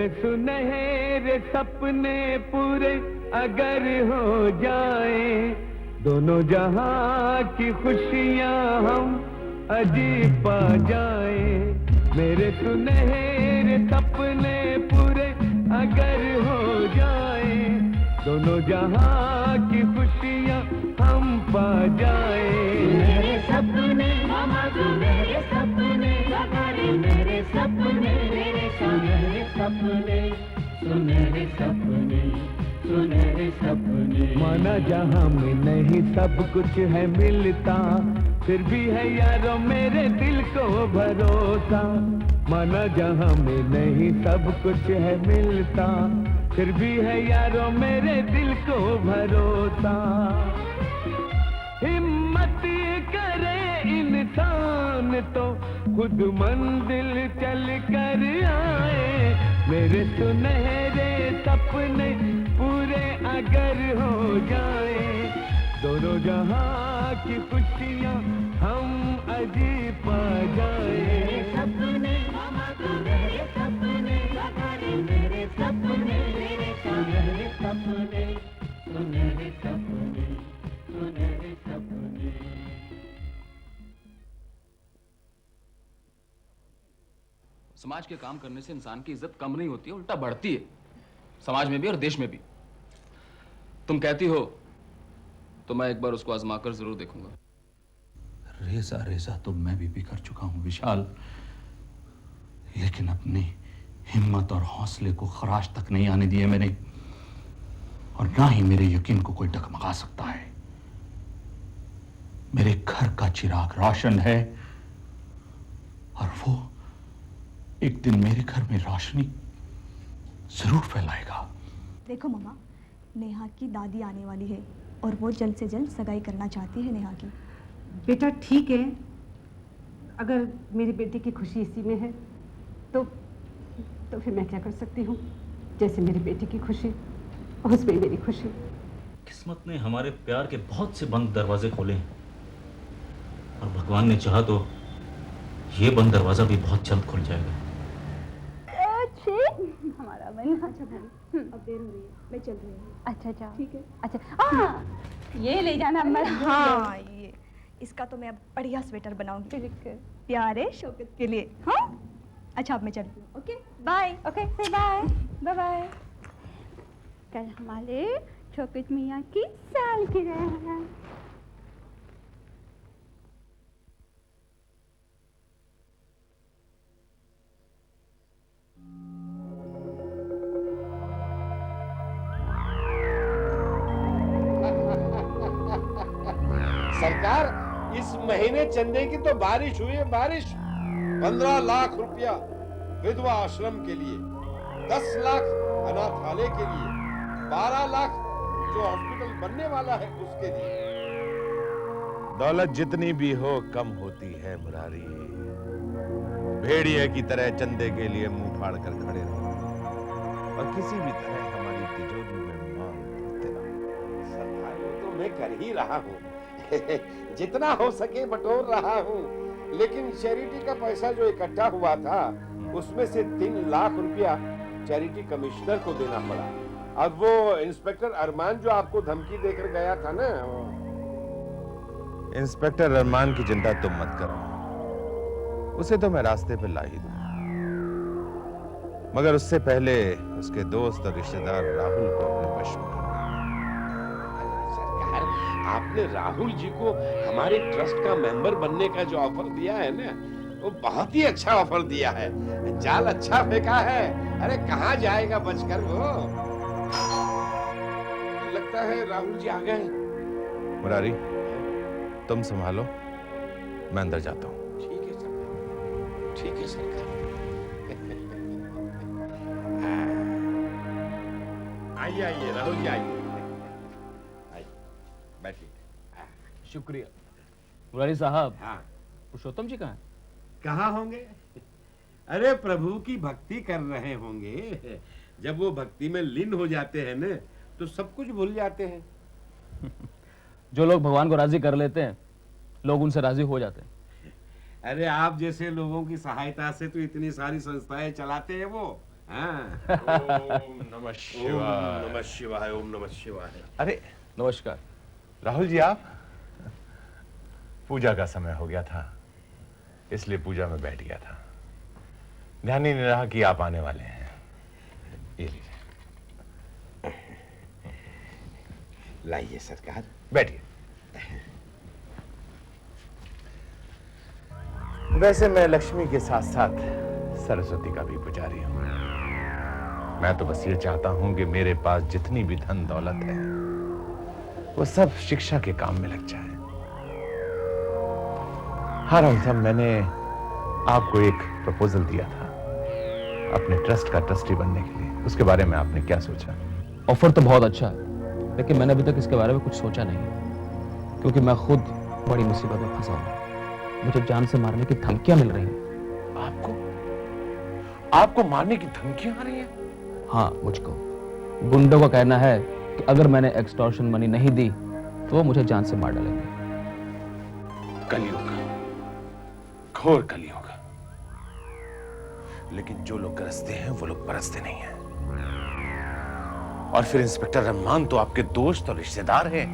मेरे सुनहरे सपने पूरे अगर हो जाए, दोनों जहां की खुशियां हम अजीब पा जाए। मेरे सुनहरे सपने पूरे अगर हो जाए, दोनों जहां की खुशियां हम पा जाए। मेरे सपने मामा सुनहरे सपने, मेरे सपने, मेरे सुनहरे सपने, सुनहरे सपने, सुनहरे सपने। माना जहां में नहीं सब कुछ है मिलता, फिर भी है यारों मेरे दिल को भरोसा। माना जहां में नहीं सब कुछ है मिलता, फिर भी है यारों मेरे दिल को भरोसा। हिम्मत करे इंसान तो खुद मंजिल चल कर आए। मेरे सुनहरे सपने पूरे अगर हो जाए, दोनों जहां की खुशियां हम अजीब पा जाए। मेरे सपने मामा सुनहरे सपने, मेरे सपने, मेरे सुनहरे सपने, सुनहरे सपने, सुनहरे सपने। समाज के काम करने से इंसान की इज्जत कम नहीं होती है, उल्टा बढ़ती है, समाज में भी और देश में भी। तुम कहती हो तो मैं एक बार उसको आजमा कर जरूर देखूंगा। रेजा रेजा तो मैं भी बिखर चुका हूं विशाल, लेकिन अपनी हिम्मत और हौसले को खराश तक नहीं आने दिए मैंने, और ना ही मेरे यकीन को कोई डगमगा सकता है। मेरे घर का चिराग रोशन है, और वो एक दिन मेरे घर में रोशनी जरूर फैलाएगा। देखो मामा, नेहा की दादी आने वाली है और वो जल्द से जल्द सगाई करना चाहती है नेहा की। बेटा ठीक है, अगर मेरी बेटी की खुशी इसी में है तो फिर मैं क्या कर सकती हूँ। जैसे मेरी बेटी की खुशी उसमें मेरी खुशी। किस्मत ने हमारे प्यार के बहुत से बंद दरवाजे खोले हैं, और भगवान ने चाहा तो ये बंद दरवाजा भी बहुत जल्द खुल जाएगा। हमारा बन। अच्छा भाई, अब देर हो रही है, मैं चल रही हूँ। अच्छा अच्छा ठीक है। अच्छा ये ले जाना मत। हाँ, ये इसका तो मैं अब बढ़िया स्वेटर बनाऊंगी प्यारे शौकत के लिए। हाँ अच्छा, अब मैं चलती हूँ। Okay bye. Okay say bye bye bye. कल हमारे शौकत मियाँ की सालगिरह है। सरकार, इस महीने चंदे की तो बारिश हुई है, बारिश। 15 लाख रुपया विधवा आश्रम के लिए, 10 लाख अनाथालय के लिए, 12 लाख जो हॉस्पिटल बनने वाला है उसके लिए। दौलत जितनी भी हो कम होती है मुरारी। भेड़िए की तरह चंदे के लिए मुंह फाड़ कर खड़े रहो, और किसी भी तरह हमारी तिजोरी में मांग भरते रहो। सरकार, वो तो मैं कर ही रहा हूँ जितना हो सके बटोर रहा हूँ, लेकिन चैरिटी का पैसा जो इकट्ठा हुआ था उसमें से 3 लाख रुपया चैरिटी कमिश्नर को देना पड़ा। अब वो इंस्पेक्टर अरमान जो आपको धमकी देकर गया था ना, इंस्पेक्टर अरमान की चिंता तुम मत करो, उसे तो मैं रास्ते पे ला ही दूं, मगर उससे पहले उसके दोस्त और रिश्तेदार राहुल को अपने वश में। आपने राहुल जी को हमारे ट्रस्ट का मेंबर बनने का जो ऑफर दिया है ना, वो बहुत ही अच्छा ऑफर दिया है। जाल अच्छा फेंका है। अरे कहाँ जाएगा बचकर वो। लगता है राहुल जी आ गए। मुरारी, तुम संभालो, मैं अंदर जाता हूँ। ठीक है सरकार, ठीक है सरकार। आइए आइए राहुल जी, आइए बैठिए। शुक्रिया। मुरारी साहब, हाँ, पुरुषोत्तम जी कहाँ हैं? कहाँ होंगे? अरे प्रभु की भक्ति कर रहे होंगे। जब वो भक्ति में लीन हो जाते हैं ना, तो सब कुछ भूल जाते हैं। जो लोग भगवान को राजी कर लेते हैं, लोग उनसे राजी हो जाते हैं। अरे आप जैसे लोगों की सहायता से तो इतनी सारी संस्थाएं चलाते हैं वो। ओम नमः शिवाय। ओम नमः शिवाय, ओम नमः शिवाय। अरे नमस्कार। राहुल जी, आप? पूजा का समय हो गया था, इसलिए पूजा में बैठ गया था। ध्यान ही नहीं रहा कि आप आने वाले हैं। ये लीजिए। लाइए सरकार, बैठिए। वैसे मैं लक्ष्मी के साथ साथ सरस्वती का भी पुजारी हूं। मैं तो बस ये चाहता हूं कि मेरे पास जितनी भी धन दौलत है वो सब शिक्षा के काम में लग जाए। हाँ राहुल साहब, मैंने आपको एक प्रपोजल दिया था अपने ट्रस्ट का ट्रस्टी बनने के लिए। उसके बारे में आपने क्या सोचा? ऑफर तो बहुत अच्छा है, लेकिन मैंने अभी तक इसके बारे में कुछ सोचा नहीं, क्योंकि मैं खुद बड़ी मुसीबत में फंसा हूं। मुझे जान से मारने की धमकियां मिल रही हैं। आपको मारने की धमकियां आ रही हैं? हाँ, मुझको। गुंडों का कहना है कि अगर मैंने एक्सटॉर्शन मनी नहीं दी तो वो मुझे जान से मार डालेंगे। कलयुग, घोर कलयुग। लेकिन जो लोग गरजते हैं वो लोग बरसते नहीं हैं। और फिर इंस्पेक्टर रहमान तो आपके दोस्त और रिश्तेदार हैं।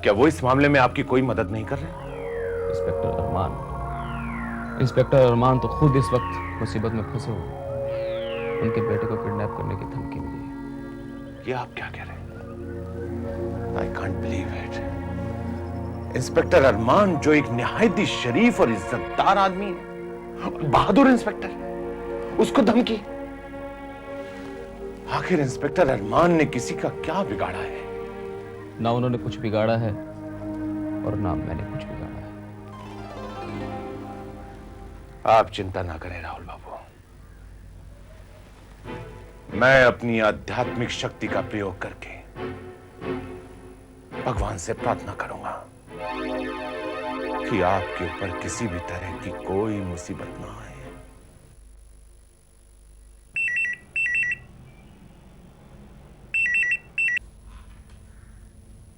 क्या वो इस मामले में आपकी कोई मदद नहीं कर रहे? इंस्पेक्टर अरमान तो खुद इस वक्त मुसीबत में फंसे हुए। उनके बेटे को किडनैप करने की धमकी मिली है। ये आप क्या कह रहे हैं? I can't believe it. Inspector Arman जो एक निहायती शरीफ और इज्जतदार आदमी है, बहादुर इंस्पेक्टर, उसको धमकी। आखिर इंस्पेक्टर अरमान ने किसी का क्या बिगाड़ा है? ना उन्होंने कुछ बिगाड़ा है और ना मैंने कुछ बिगाड़ा है। आप चिंता ना करें राहुल बाबू, मैं अपनी आध्यात्मिक शक्ति का प्रयोग करके भगवान से प्रार्थना करूंगा कि आपके ऊपर किसी भी तरह की कोई मुसीबत ना आए।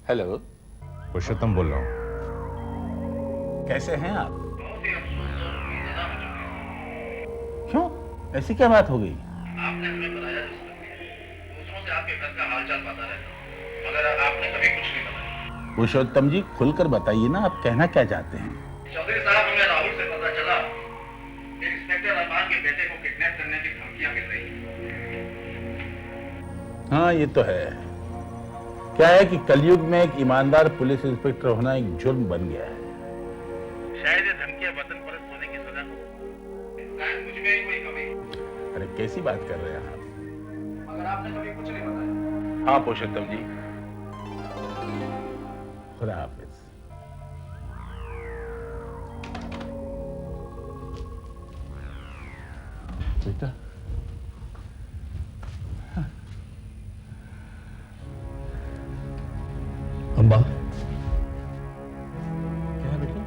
हेलो, पुरुषोत्तम बोल रहा हूं। कैसे हैं आप? क्यों, ऐसी क्या बात हो गई? आपने हमें बताया दूसरों से आपके घर का हालचाल पता रहता, मगर आपने कभी कुछ नहीं बताया। पुरुषोत्तम जी, खुलकर बताइए ना, आप कहना क्या चाहते हैं? चौधरी साहब, हमें राहुल से पता चला कि इंस्पेक्टर अरमान के बेटे को किडनैप करने की धमकियां मिल रही हैं। हाँ, ये तो है। क्या है कि कलयुग में एक ईमानदार पुलिस इंस्पेक्टर होना एक जुर्म बन गया है। शायद ये धमकियां वतन परस्त होने की सजा हो। शायद मुझ में ही कोई कमी। अरे कैसी बात कर रहे हैं आप? मगर आपने कभी कुछ नहीं बताया। हाँ पुरुषोत्तम जी, खुदा हाफिज। बेटा, अम्बा, क्या है बेटा?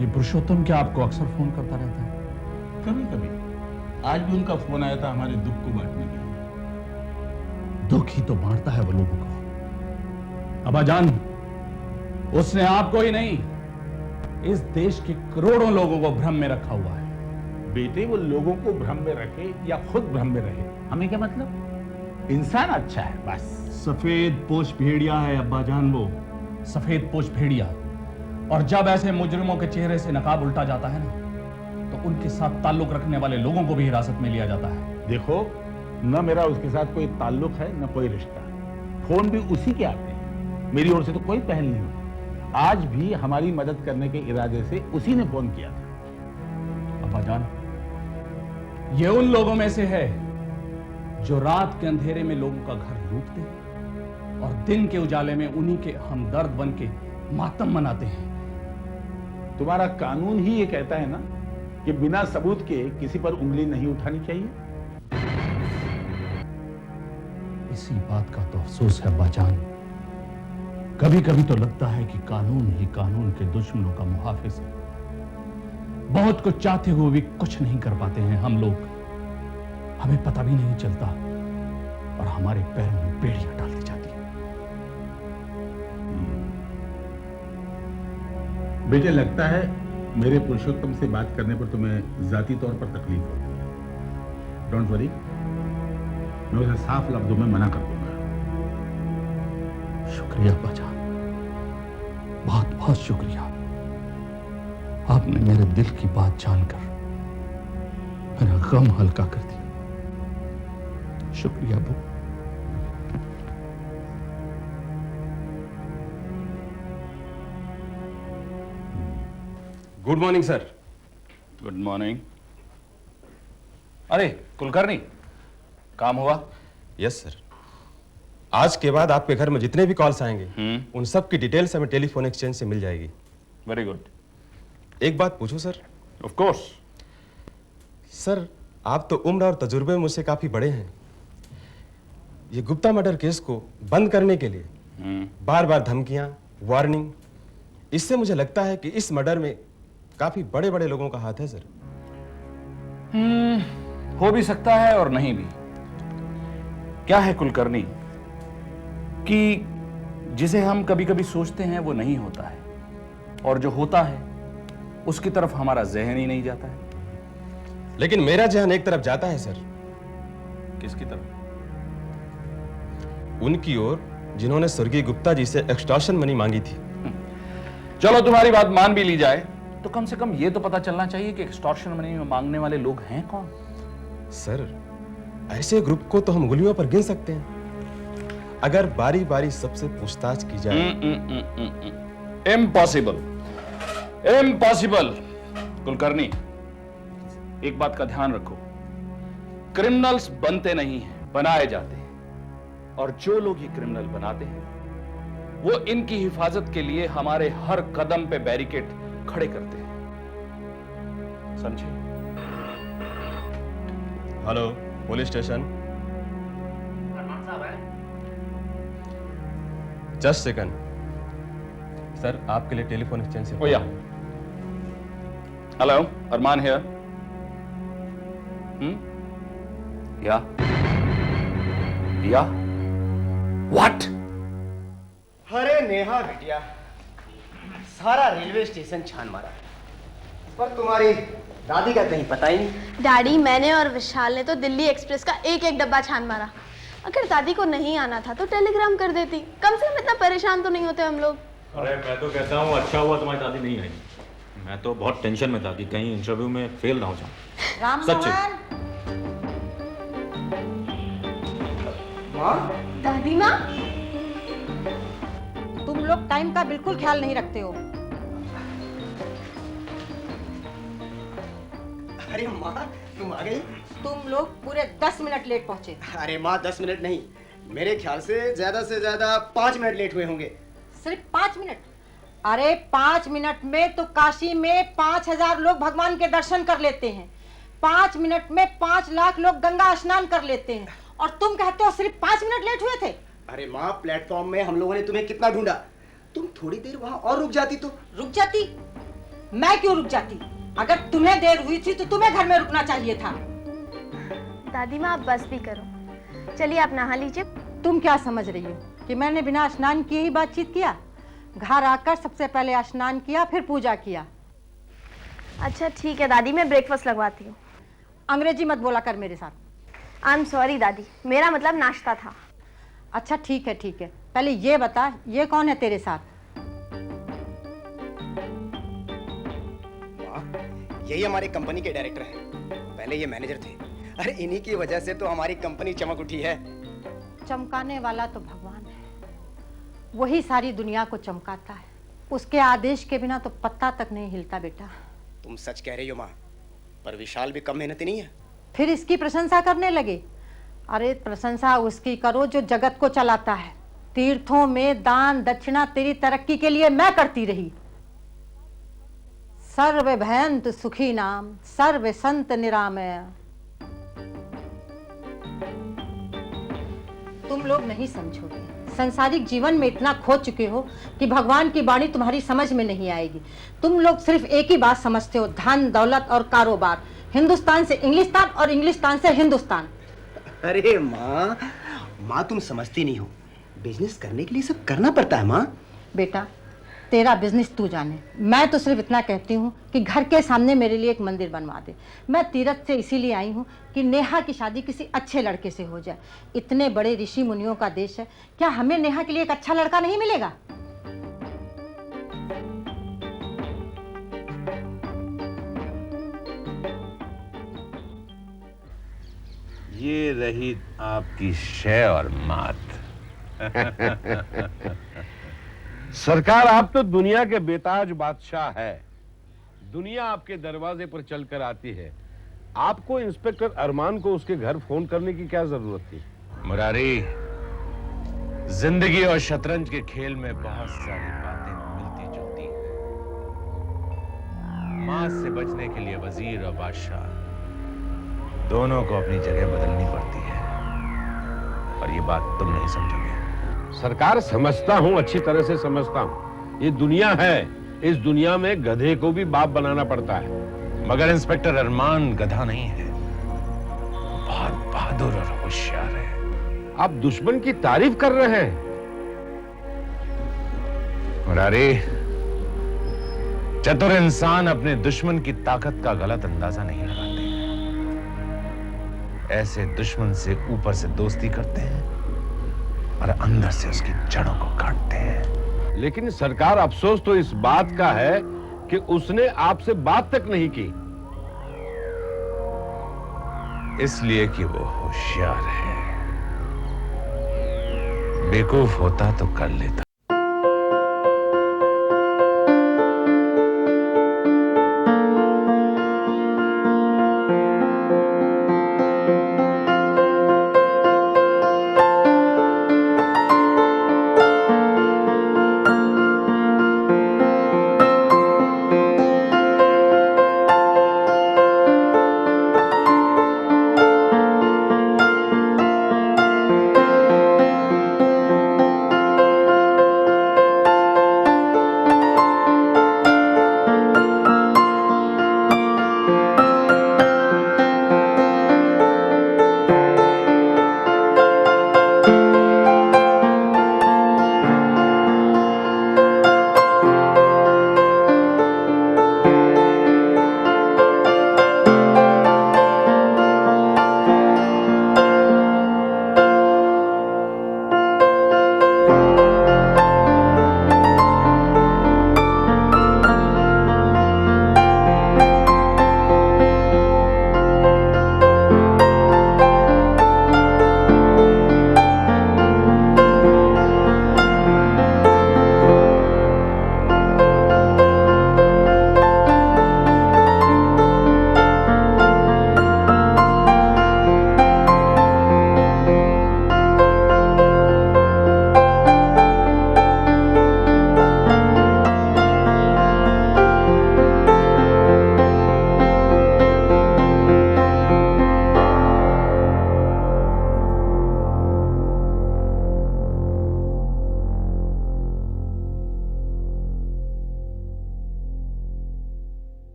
ये पुरुषोत्तम क्या आपको अक्सर फोन करता रहता है? कभी कभी। आज भी उनका फोन आया था हमारे दुख को बांटने के लिए। दुख ही तो बांटता है वो लोगों को। अब्बाजान, उसने आपको ही नहीं, इस देश के करोड़ों लोगों को भ्रम में रखा हुआ है। बेटे, वो लोगों को भ्रम में रखे या खुद भ्रम में रहे, हमें क्या मतलब? इंसान अच्छा है बस। सफेद पोश भेड़िया है अब्बाजान, वो सफेद पोश भेड़िया। और जब ऐसे मुजरिमों के चेहरे से नकाब उल्टा जाता है ना, तो उनके साथ ताल्लुक रखने वाले लोगों को भी हिरासत में लिया जाता है। देखो, न मेरा उसके साथ कोई ताल्लुक है न कोई रिश्ता। फोन भी उसी के आते हैं, मेरी ओर से तो कोई पहल नहीं हुई। आज भी हमारी मदद करने के इरादे से उसी ने फोन किया था। अब्बाजान, ये उन लोगों में से है जो रात के अंधेरे में लोगों का घर लूटते हैं और दिन के उजाले में उन्हीं के हमदर्द बन के मातम मनाते हैं। तुम्हारा कानून ही ये कहता है ना कि बिना सबूत के किसी पर उंगली नहीं उठानी चाहिए। इसी बात का तो अफसोस है अब्बाजान। कभी कभी तो लगता है कि कानून ही कानून के दुश्मनों का मुहाफिज है। बहुत कुछ चाहते हुए भी कुछ नहीं कर पाते हैं हम लोग। हमें पता भी नहीं चलता और हमारे पैरों में बेड़ियां डाल दी जाती है। बेटे, लगता है मेरे पुरुषोत्तम से बात करने पर तुम्हें जाती तौर पर तकलीफ होगी। डोंट वरी, मैं उसे साफ लफ्जों में मना कर दूंगा। शुक्रिया अब्बाजान, बहुत बहुत शुक्रिया। आपने मेरे दिल की बात जानकर मेरा गम हल्का कर दिया। शुक्रिया अब्बू। Good morning sir. Good morning. अरे कुलकर्णी, काम हुआ? Yes sir. आज के बाद आपके घर में जितने भी कॉल्स आएंगे उन सब की डिटेल्स हमें टेलीफोन एक्सचेंज से मिल जाएगी। Very good. एक बात पूछूं सर? Of course. सर, आप तो उम्र और तजुर्बे में मुझसे काफी बड़े हैं। ये गुप्ता मर्डर केस को बंद करने के लिए बार बार धमकियां, वार्निंग, इससे मुझे लगता है कि इस मर्डर में काफी बड़े बड़े लोगों का हाथ है सर। हो भी सकता है और नहीं भी। क्या है कुलकर्णी कि जिसे हम कभी कभी सोचते हैं वो नहीं होता है, और जो होता है उसकी तरफ हमारा जहन ही नहीं जाता है। लेकिन मेरा जहन एक तरफ जाता है सर। किसकी तरफ? उनकी ओर जिन्होंने स्वर्गीय गुप्ता जी से एक्सटॉर्शन मनी मांगी थी। चलो तुम्हारी बात मान भी ली जाए तो कम से कम ये तो पता चलना चाहिए कि एक्सटॉर्शन मनी मांगने वाले लोग हैं कौन। सर, ऐसे ग्रुप को तो हम उंगलियों पर गिन सकते हैं अगर बारी बारी सबसे पूछताछ की जाए। Impossible, impossible. कुलकर्णी, एक बात का ध्यान रखो, क्रिमिनल्स बनते नहीं हैं, बनाए जाते हैं। और जो लोग ये क्रिमिनल बनाते हैं वो इनकी हिफाजत के लिए हमारे हर कदम पे बैरिकेड खड़े करते हैं, समझे? Hello, police station. Just second sir, आपके लिए टेलीफोन एक्सचेंज से। ओ या, हेलो, अरमान हियर। या व्हाट? अरे नेहा बिटिया, सारा रेलवे स्टेशन छान मारा पर तुम्हारी दादी का कहीं पता ही नहीं। डैडी, मैंने और विशाल ने तो दिल्ली एक्सप्रेस का एक एक डब्बा छान मारा। अगर दादी को नहीं आना था तो टेलीग्राम कर देती, कम से कम इतना परेशान तो नहीं होते हम लोग। अरे मैं तो कहता हूँ अच्छा हुआ तुम्हारी दादी नहीं आई। मैं तो बहुत टेंशन में था कि कहीं इंटरव्यू में फेल ना हो जाऊं। सच्ची। माँ? दादी माँ? तुम लोग टाइम का बिल्कुल ख्याल नहीं रखते हो। अरे माँ, तुम आ गई? तुम लोग पूरे 10 मिनट लेट पहुंचे। अरे माँ, 10 मिनट नहीं, मेरे ख्याल से ज्यादा 5 मिनट लेट हुए होंगे। सिर्फ 5 मिनट? अरे 5 मिनट में तो काशी में 5000 लोग भगवान के दर्शन कर लेते हैं। 5 मिनट में 5 लाख लोग गंगा स्नान कर लेते हैं, और तुम कहते हो सिर्फ 5 मिनट लेट हुए थे। अरे माँ, प्लेटफॉर्म में हम लोगों ने तुम्हें कितना ढूंढा, तुम थोड़ी देर वहां और रुक जाती तो। रुक जाती? मैं क्यों रुक जाती? अगर तुम्हें देर हुई थी तो तुम्हें घर में रुकना चाहिए था। दादी माँ, आप बस भी करो, चलिए आप नहा लीजिए। तुम क्या समझ रही हो कि मैंने बिना स्नान किए ही बातचीत किया? घर आकर सबसे पहले स्नान किया, फिर पूजा किया। अच्छा ठीक है दादी, मैं ब्रेकफास्ट लगवाती हूँ। अंग्रेजी मत बोला कर मेरे साथ। आई एम सॉरी दादी, मेरा मतलब नाश्ता था। अच्छा ठीक है ठीक है, पहले ये बता, ये कौन है तेरे साथ? यही हमारी कंपनी के डायरेक्टर हैं। पहले ये मैनेजर थे। अरे इन्हीं की वजह से तो हमारी कंपनी चमक उठी है। चमकाने वाला तो भगवान है, वही सारी दुनिया को चमकाता है। उसके आदेश के बिना तो पत्ता तक नहीं हिलता बेटा। तुम सच कह रही हो माँ, पर विशाल भी कम मेहनती नहीं है। फिर इसकी प्रशंसा करने लगे? अरे प्रशंसा उसकी करो जो जगत को चलाता है। तीर्थों में दान दक्षिणा तेरी तरक्की के लिए मैं करती रही। सर्व भयंत सुखी नाम, सर्व संत निरामय। तुम लोग नहीं समझोगे, संसारिक जीवन में इतना खो चुके हो कि भगवान की वाणी तुम्हारी समझ में नहीं आएगी। तुम लोग सिर्फ एक ही बात समझते हो, धन दौलत और कारोबार। हिंदुस्तान से इंग्लिस्तान और इंग्लिस्तान से हिंदुस्तान। अरे माँ तुम समझती नहीं हो, बिजनेस करने के लिए सब करना पड़ता है माँ। बेटा तेरा बिजनेस तू जाने। मैं तो सिर्फ इतना कहती हूँ कि घर के सामने मेरे लिए एक मंदिर बनवा दे। मैं तीरथ से इसीलिए आई हूँ कि नेहा की शादी किसी अच्छे लड़के से हो जाए। इतने बड़े ऋषि मुनियों का देश है, क्या हमें नेहा के लिए एक अच्छा लड़का नहीं मिलेगा? ये रही आपकी शय और मात। सरकार, आप तो दुनिया के बेताज बादशाह है। दुनिया आपके दरवाजे पर चलकर आती है। आपको इंस्पेक्टर अरमान को उसके घर फोन करने की क्या जरूरत थी? मुरारी, जिंदगी और शतरंज के खेल में बहुत सारी बातें मिलती जुलती हैं। मां से बचने के लिए वजीर और बादशाह दोनों को अपनी जगह बदलनी पड़ती है, और ये बात तुम नहीं समझोगे। सरकार, समझता हूं, अच्छी तरह से समझता हूं। ये दुनिया है, इस दुनिया में गधे को भी बाप बनाना पड़ता है। मगर इंस्पेक्टर अरमान गधा नहीं है, बहुत बहादुर और होशियार है। आप दुश्मन की तारीफ कर रहे हैं? मुरारी, चतुर इंसान अपने दुश्मन की ताकत का गलत अंदाजा नहीं लगाते। ऐसे दुश्मन से ऊपर से दोस्ती करते हैं और अंदर से उसकी जड़ों को काटते हैं। लेकिन सरकार, अफसोस तो इस बात का है कि उसने आपसे बात तक नहीं की। इसलिए कि वो होशियार है। बेवकूफ होता तो कर लेता।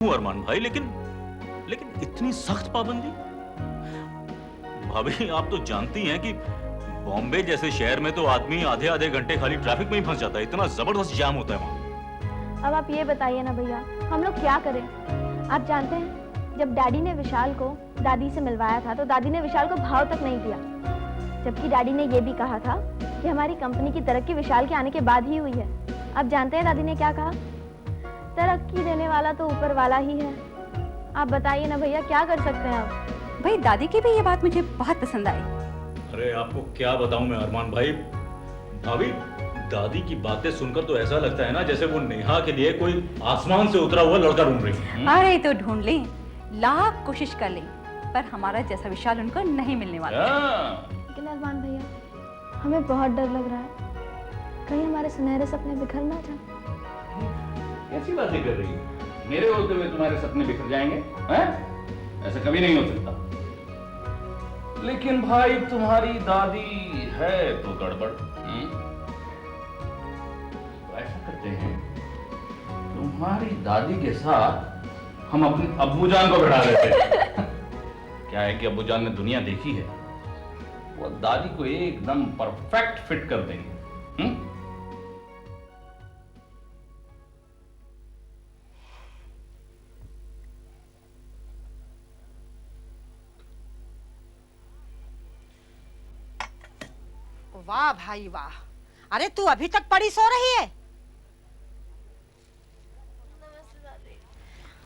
अरमान भाई, लेकिन इतनी सख्त पाबंदी? भाभी, आप तो जानती हैं कि बॉम्बे जैसे शहर में तो आदमी आधे आधे घंटे खाली ट्रैफिक में ही फंस जाता है। इतना जबरदस्त जाम होता है वहाँ। अब आप ये बताइए ना भैया, हम लोग क्या करें? आप जानते हैं, जब डैडी ने विशाल को दादी से मिलवाया था तो दादी ने विशाल को भाव तक नहीं दिया, जबकि डैडी ने ये भी कहा था कि हमारी कंपनी की तरक्की विशाल के आने के बाद ही हुई है। आप जानते हैं दादी ने क्या कहा? तरक्की देने वाला तो ऊपर वाला ही है। आप बताइए ना भैया, क्या कर सकते हैं आप? भाई, दादी की भी ये बात मुझे बहुत पसंद आई। अरे आपको क्या बताऊं मैं अरमान भाई। भाभी, दादी की बातें सुनकर तो ऐसा लगता है ना जैसे वो नेहा के लिए कोई आसमान से उतरा हुआ लड़का ढूंढ रही है। अरे तो ढूंढ लें, लाख कोशिश कर लें, पर हमारा जैसा विशाल उनको नहीं मिलने वाला। लेकिन अरमान भैया, हमें बहुत डर लग रहा है, कहीं हमारे सुनहरे सपने बिखर ना जाए। कैसी बातें कर रही है? मेरे होते हुए तुम्हारे सपने बिखर जाएंगे? हैं? ऐसा कभी नहीं हो सकता। लेकिन भाई, तुम्हारी दादी है तो गड़बड़। तो ऐसा करते हैं, तुम्हारी दादी के साथ हम अपने अब्बूजान को बैठा देते हैं। क्या है कि अब्बूजान ने दुनिया देखी है, वो दादी को एकदम परफेक्ट फिट कर देंगे। वाह भाई वाह, अरे तू अभी तक पड़ी सो रही है?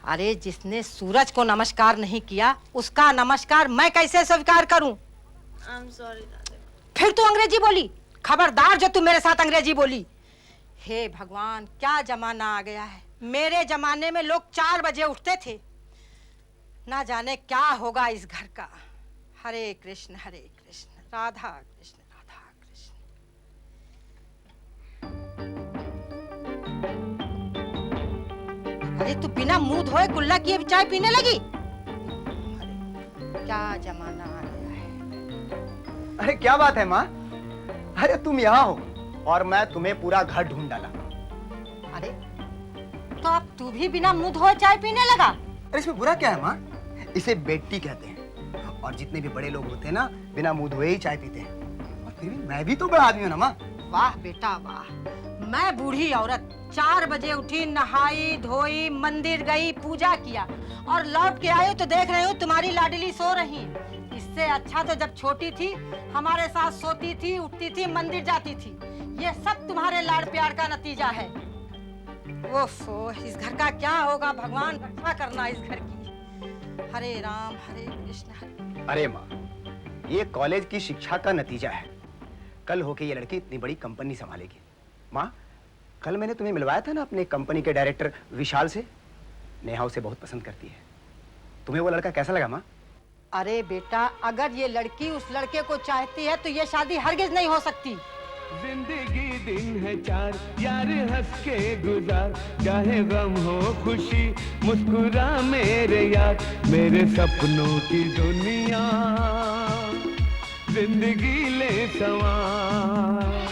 अरे जिसने सूरज को नमस्कार नहीं किया उसका नमस्कार मैं कैसे स्वीकार करूं? I'm sorry, दादी। फिर तू अंग्रेजी बोली? खबरदार जो तू मेरे साथ अंग्रेजी बोली। हे भगवान, क्या जमाना आ गया है। मेरे जमाने में लोग 4 बजे उठते थे। ना जाने क्या होगा इस घर का। हरे कृष्ण राधा कृष्ण। अरे तू बिना मुंह धोए कुल्ला किए चाय पीने लगी? अरे क्या जमाना आ गया है। अरे क्या बात है माँ? अरे तुम यहाँ हो और मैं तुम्हें पूरा घर ढूंढ डाला। अरे तो अब तू भी बिना मुंह धोए चाय पीने लगा? अरे इसमें बुरा क्या है माँ? इसे बेटी कहते हैं और जितने भी बड़े लोग होते हैं ना बिना मुंह धोए ही चाय पीते हैं। और फिर भी मैं भी तो बड़ा आदमी हूँ ना माँ। वाह बेटा वाह, मैं बूढ़ी औरत 4 बजे उठी, नहाई धोई, मंदिर गई, पूजा किया और लौट के आई तो देख रही हूँ तुम्हारी लाडली सो रही। इससे अच्छा तो जब छोटी थी हमारे साथ सोती थी, उठती थी, मंदिर जाती थी। ये सब तुम्हारे लाड़ प्यार का नतीजा है। ओफो, इस घर का क्या होगा भगवान, रक्षा करना इस घर की। हरे राम हरे कृष्ण। अरे माँ, ये कॉलेज की शिक्षा का नतीजा है। कल होके ये लड़की इतनी बड़ी कंपनी संभालेगी। माँ, कल मैंने तुम्हें मिलवाया था ना अपने कंपनी के डायरेक्टर विशाल से। नेहा उसे बहुत पसंद करती है। तुम्हें वो लड़का कैसा लगा माँ? अरे बेटा, अगर ये लड़की उस लड़के को चाहती है तो ये शादी हरगिज नहीं हो सकती। जिंदगी दिन है 4 यार, हंस के गुजार, चाहे गम हो खुशी मुस्कुरा मेरे यार। मेरे सपनों की दुनिया जिंदगी ले सवार,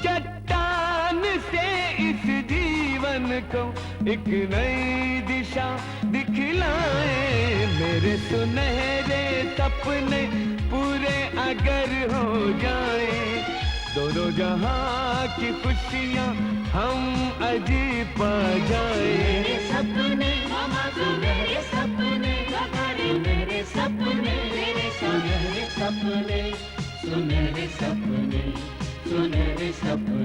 चट्टान से इस जीवन को एक नई दिशा दिखलाए। मेरे सुनहरे सपने पूरे अगर हो जाए, दोनों जहां की खुशियां हम अजीब पा जाए। मेरे सपने मामा सुनहरे सपने, मेरे सपने, मेरे सुनहरे सपने, सुनहरे सपने, सुनहरे सपने।